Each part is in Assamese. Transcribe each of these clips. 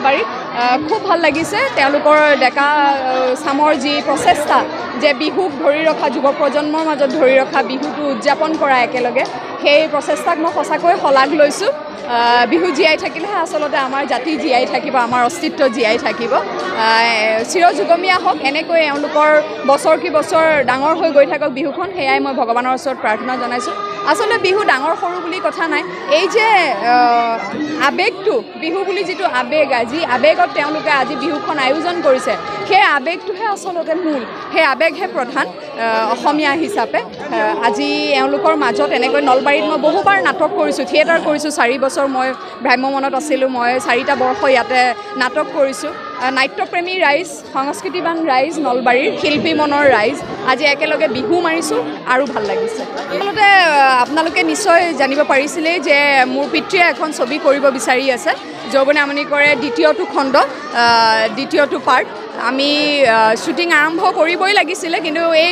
নলবাৰী খুব ভাল লাগিছে তেওঁলোকৰ ডেকা চামৰ যি প্ৰচেষ্টা যে বিহুক ধৰি ৰখা যুৱ প্ৰজন্মৰ মাজত ধৰি ৰখা বিহুটো উদযাপন কৰা একেলগে সেই প্ৰচেষ্টাক মই সঁচাকৈ শলাগ লৈছোঁ বিহু জীয়াই থাকিলেহে আচলতে আমাৰ জাতি জীয়াই থাকিব আমাৰ অস্তিত্ব জীয়াই থাকিব চিৰযুগমীয়া হওক এনেকৈ এওঁলোকৰ বছৰ কি বছৰ ডাঙৰ হৈ গৈ থাকক বিহুখন সেয়াই মই ভগৱানৰ ওচৰত প্ৰাৰ্থনা জনাইছোঁ আচলতে বিহু ডাঙৰ সৰু বুলি কথা নাই এই যে আৱেগটো বিহু বুলি যিটো আৱেগ যি আৱেগত তেওঁলোকে আজি বিহুখন আয়োজন কৰিছে সেই আৱেগটোহে আচলতে মূল সেই আৱেগহে প্ৰধান অসমীয়া হিচাপে আজি এওঁলোকৰ মাজত এনেকৈ নলবাৰীত মই বহুবাৰ নাটক কৰিছোঁ থিয়েটাৰ কৰিছোঁ 4 বছৰ মই ভ্ৰাম্যমানত আছিলোঁ মই 4টা বৰ্ষ ইয়াতে নাটক কৰিছোঁ নাট্যপ্ৰেমী ৰাইজ সংস্কৃতিবান ৰাইজ নলবাৰীৰ শিল্পী মনৰ ৰাইজ আজি একেলগে বিহু মাৰিছোঁ আৰু ভাল লাগিছে আচলতে আপোনালোকে নিশ্চয় জানিব পাৰিছিলেই যে মোৰ পিতৃয়ে এখন ছবি কৰিব বিচাৰি আছে যৌৱনে আমনি কৰে দ্বিতীয়টো খণ্ড দ্বিতীয়টো পাৰ্ট আমি শ্বুটিং আৰম্ভ কৰিবই লাগিছিলে কিন্তু এই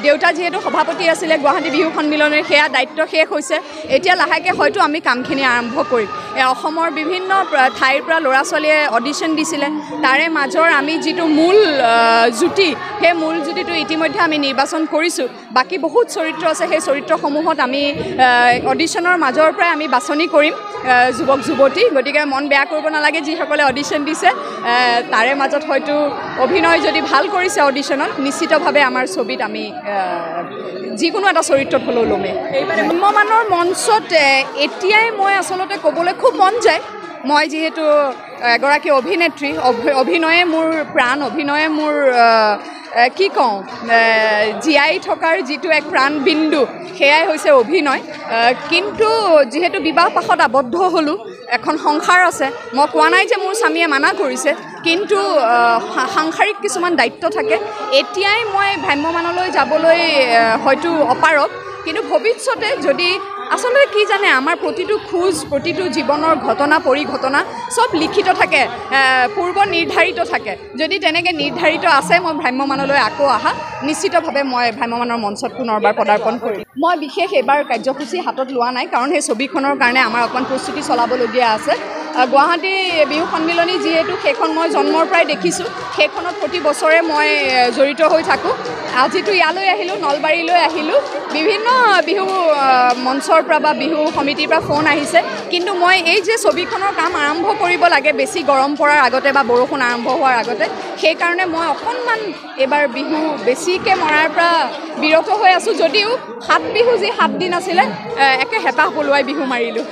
দেউতা যিহেতু সভাপতি আছিলে গুৱাহাটী বিহু সন্মিলনৰ সেয়া দায়িত্ব শেষ হৈছে এতিয়া লাহেকৈ হয়তো আমি কামখিনি আৰম্ভ কৰিম অসমৰ বিভিন্ন ঠাইৰ পৰা ল'ৰা ছোৱালীয়ে অডিশ্যন দিছিলে তাৰে মাজৰ আমি যিটো মূল জুতি সেই মূল জুতিটো ইতিমধ্যে আমি নিৰ্বাচন কৰিছোঁ বাকী বহুত চৰিত্ৰ আছে সেই চৰিত্ৰসমূহত আমি অডিশ্যনৰ মাজৰ পৰাই আমি বাছনি কৰিম যুৱক যুৱতী গতিকে মন বেয়া কৰিব নালাগে যিসকলে অডিশ্যন দিছে তাৰে মাজত হয়তো অভিনয় যদি ভাল কৰিছে অডিশ্যনত নিশ্চিতভাৱে আমাৰ ছবিত আমি যিকোনো এটা চৰিত্ৰত হ'লেও ল'মেই ভ্ৰাম্যমানৰ মঞ্চত এতিয়াই মই আচলতে ক'বলৈ খুব মন যায় মই যিহেতু এগৰাকী অভিনেত্ৰী অভিনয়ে মোৰ প্ৰাণ অভিনয়ে মোৰ কি কওঁ জীয়াই থকাৰ যিটো এক প্ৰাণবিন্দু সেয়াই হৈছে অভিনয় কিন্তু যিহেতু বিবাহ পাশত আবদ্ধ হ'লোঁ এখন সংসাৰ আছে মই কোৱা নাই যে মোৰ স্বামীয়ে মানা কৰিছে কিন্তু সাংসাৰিক কিছুমান দায়িত্ব থাকে এতিয়াই মই ভ্ৰাম্যমানলৈ যাবলৈ হয়তো অপাৰগ কিন্তু ভৱিষ্যতে যদি আচলতে কি জানে আমাৰ প্ৰতিটো খোজ প্ৰতিটো জীৱনৰ ঘটনা পৰিঘটনা সব লিখিত থাকে পূৰ্ব নিৰ্ধাৰিত থাকে যদি তেনেকৈ নিৰ্ধাৰিত আছে মই ভ্ৰাম্যমানলৈ আকৌ অহা নিশ্চিতভাৱে মই ভ্ৰাম্যমানৰ মঞ্চত পুনৰবাৰ পদাৰ্পণ কৰিম মই বিশেষ এইবাৰ কাৰ্যসূচী হাতত লোৱা নাই কাৰণ সেই ছবিখনৰ কাৰণে আমাৰ অকণমান প্ৰস্তুতি চলাবলগীয়া আছে গুৱাহাটী বিহু সন্মিলনী যিহেতু সেইখন মই জন্মৰ পৰাই দেখিছোঁ সেইখনত প্ৰতি বছৰে মই জড়িত হৈ থাকোঁ আজিতো ইয়ালৈ আহিলোঁ নলবাৰীলৈ আহিলোঁ বিভিন্ন বিহু মঞ্চৰ পৰা বা বিহু সমিতিৰ পৰা ফোন আহিছে কিন্তু মই এই যে ছবিখনৰ কাম আৰম্ভ কৰিব লাগে বেছি গৰম পৰাৰ আগতে বা বৰষুণ আৰম্ভ হোৱাৰ আগতে সেইকাৰণে মই অকণমান এইবাৰ বিহু বেছিকৈ মৰাৰ পৰা বিৰত হৈ আছোঁ যদিও 7 বিহু যি 7 দিন আছিলে একে হেঁপাহ পলুৱাই বিহু মাৰিলোঁ